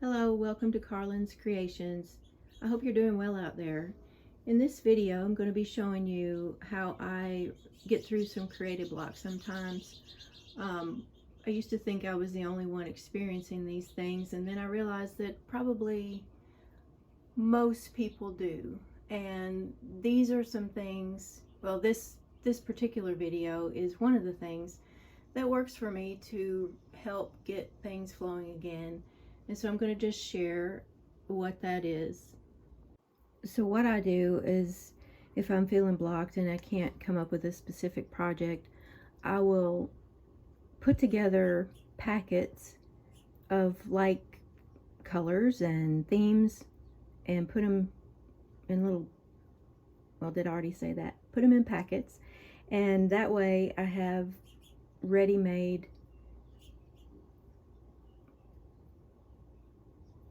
Hello, welcome to Carlin's Creations. I hope you're doing well out there. In this video, I'm going to be showing you how I get through some creative blocks sometimes. I used to think I was the only one experiencing these things, and then I realized that probably most people do. And these are some things, well, this particular video is one of the things that works for me to help get things flowing again. And so I'm going to just share what that is. So what I do is, if I'm feeling blocked and I can't come up with a specific project, I will put together packets of like colors and themes and put them in little, well, did I already say that? Put them in packets, and that way I have ready-made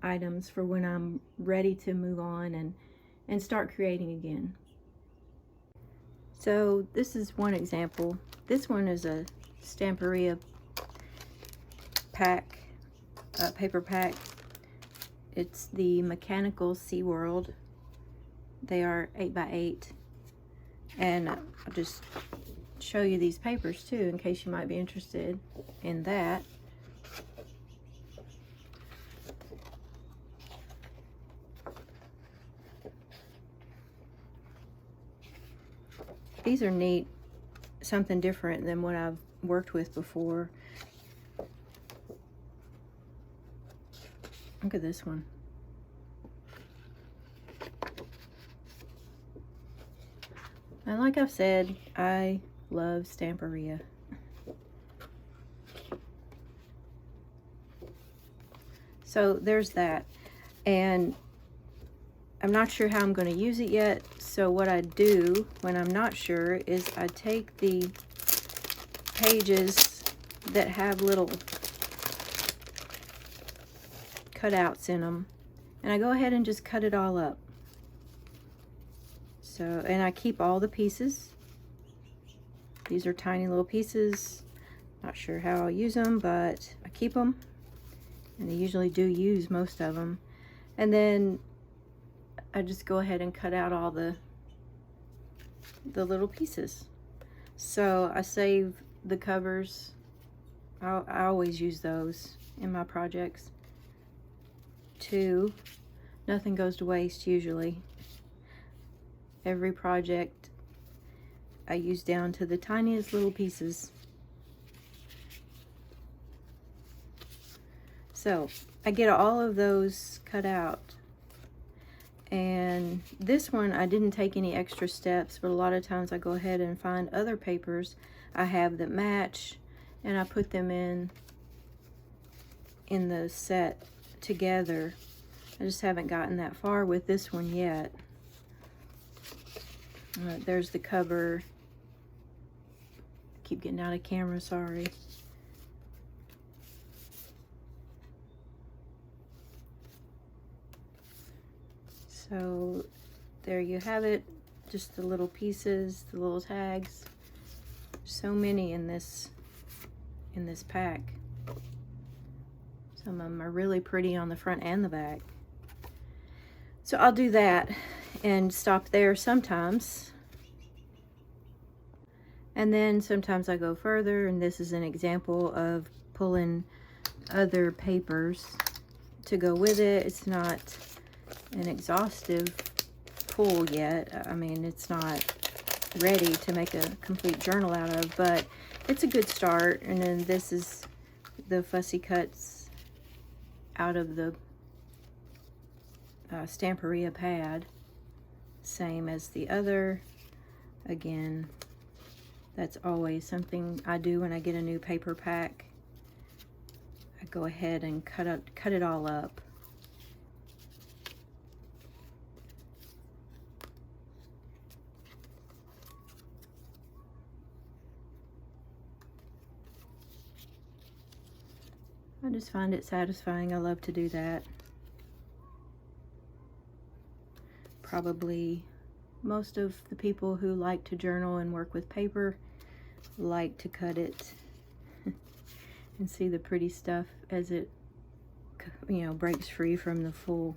items for when I'm ready to move on and start creating again. So this is one example. This one is a Stamperia pack, paper pack. It's the Mechanical SeaWorld. They are 8x8, and I'll just show you these papers too in case you might be interested in that. These are neat, something different than what I've worked with before. Look at this one. And like I've said, I love Stamperia. So there's that. And I'm not sure how I'm going to use it yet. So what I do when I'm not sure is I take the pages that have little cutouts in them, and I go ahead and just cut it all up. So, and I keep all the pieces. These are tiny little pieces. Not sure how I'll use them, but I keep them. And I usually do use most of them. And then I just go ahead and cut out all the little pieces. So I save the covers. I always use those in my projects. Nothing goes to waste usually. Every project I use down to the tiniest little pieces. So I get all of those cut out. And this one, I didn't take any extra steps, but a lot of times I go ahead and find other papers I have that match, and I put them in the set together. I just haven't gotten that far with this one yet. There's the cover. I keep getting out of camera, sorry. So there you have it, just the little pieces, the little tags. So many in this pack. Some of them are really pretty on the front and the back. So I'll do that and stop there sometimes. And then sometimes I go further, and this is an example of pulling other papers to go with it. It's not an exhaustive pull yet. I mean, it's not ready to make a complete journal out of, but it's a good start. And then this is the Fussy Cuts out of the Stamperia pad, same as the other. Again, that's always something I do when I get a new paper pack. I go ahead and cut it all up. I just find it satisfying. I love to do that. Probably most of the people who like to journal and work with paper like to cut it and see the pretty stuff as it you know, breaks free from the full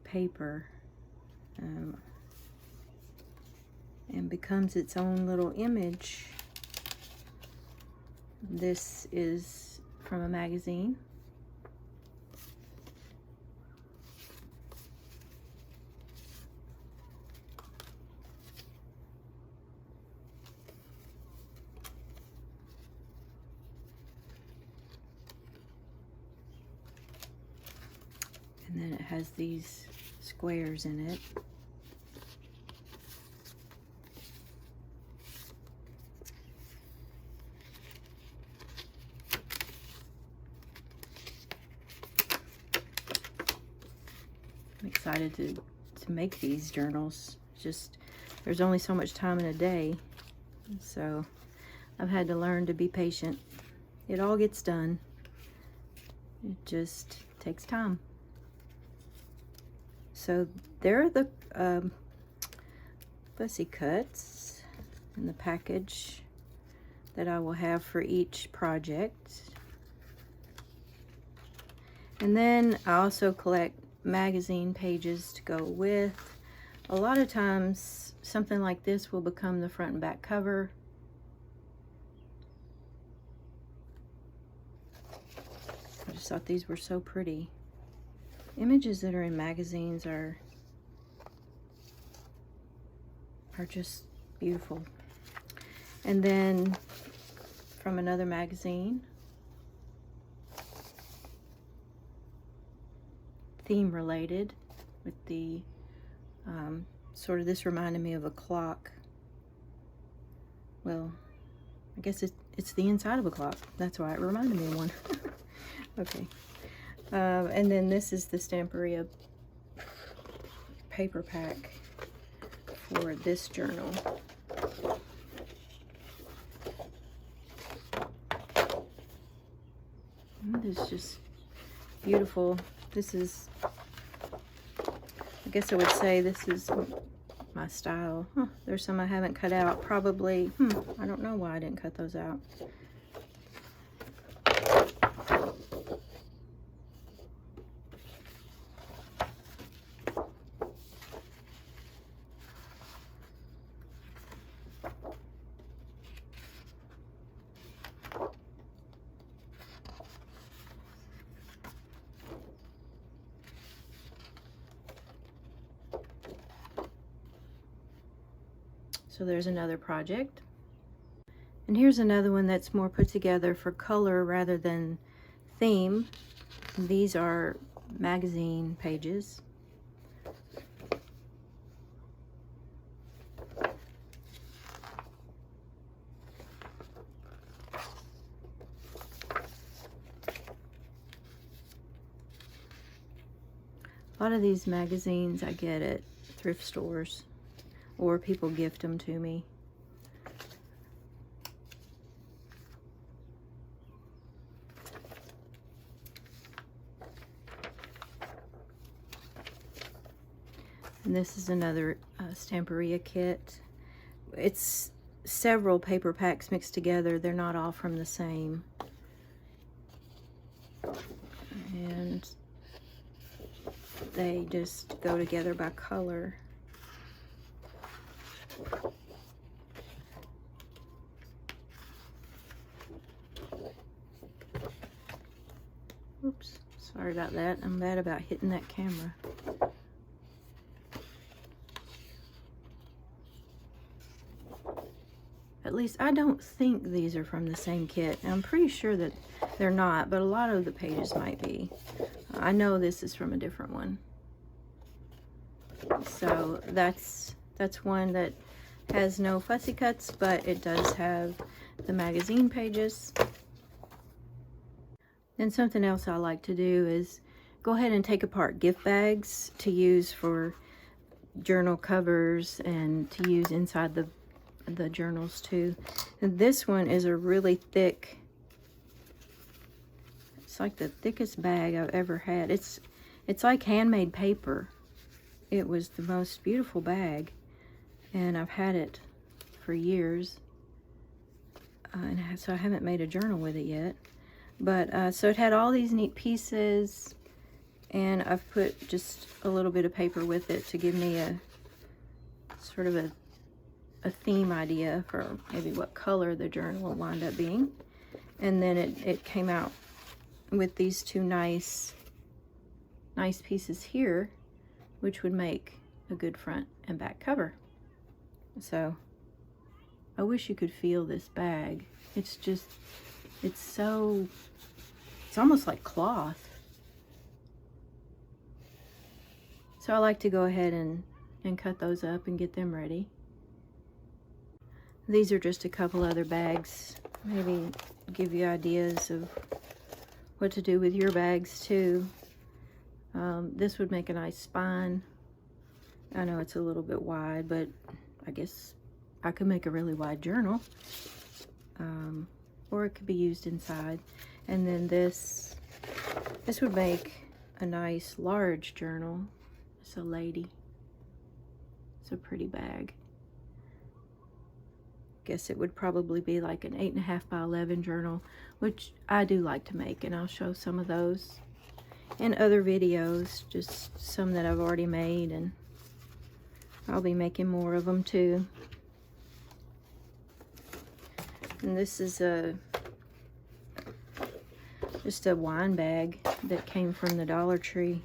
paper and becomes its own little image. This is from a magazine. And then it has these squares in it. I'm excited to make these journals. Just, there's only so much time in a day, so I've had to learn to be patient. It all gets done. It just takes time. So there are the fussy cuts in the package that I will have for each project. And then I also collect magazine pages to go with. A lot of times something like this will become the front and back cover. I just thought these were so pretty. Images that are in magazines are just beautiful. And then from another magazine, theme related, with the sort of, this reminded me of a clock. Well, I guess it's the inside of a clock. That's why it reminded me of one. Okay. And then this is the Stamperia paper pack for this journal. This is just beautiful. This is, I guess I would say this is my style. Huh, there's some I haven't cut out. Probably, I don't know why I didn't cut those out. So there's another project. And here's another one that's more put together for color rather than theme. And these are magazine pages. A lot of these magazines I get at thrift stores, or people gift them to me. And this is another Stamperia kit. It's several paper packs mixed together. They're not all from the same. And they just go together by color. Oops, sorry about that. I'm bad about hitting that camera. At least I don't think these are from the same kit. I'm pretty sure that they're not, but a lot of the pages might be. I know this is from a different one. So that's one that has no fussy cuts, but it does have the magazine pages. And something else I like to do is go ahead and take apart gift bags to use for journal covers and to use inside the journals too. And this one is a really thick, it's like the thickest bag I've ever had. It's like handmade paper. It was the most beautiful bag, and I've had it for years, and so I haven't made a journal with it yet. But so it had all these neat pieces. And I've put just a little bit of paper with it to give me a sort of a theme idea for maybe what color the journal will wind up being. And then it came out with these two nice pieces here, which would make a good front and back cover. So I wish you could feel this bag. It's almost like cloth. So I like to go ahead and cut those up and get them ready. These are just a couple other bags, maybe give you ideas of what to do with your bags too. This would make a nice spine. I know it's a little bit wide, but I guess I could make a really wide journal. Or it could be used inside. And then this would make a nice large journal. It's a lady. It's a pretty bag. Guess it would probably be like an 8.5 by 11 journal, which I do like to make, and I'll show some of those in other videos, just some that I've already made, and I'll be making more of them too. And this is just a wine bag that came from the Dollar Tree.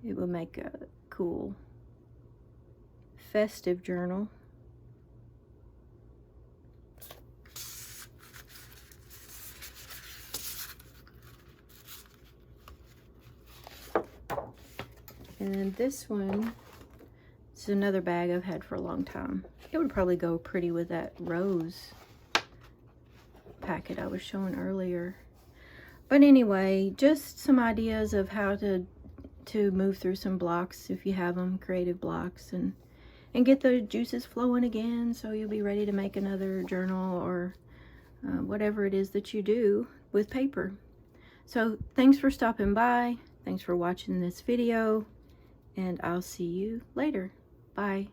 It would make a cool festive journal. And then this one, it's another bag I've had for a long time. It would probably go pretty with that rose packet I was showing earlier. But anyway, just some ideas of how to move through some blocks if you have them, creative blocks, and get the juices flowing again, so you'll be ready to make another journal or whatever it is that you do with paper. So thanks for stopping by. Thanks for watching this video, and I'll see you later. Bye.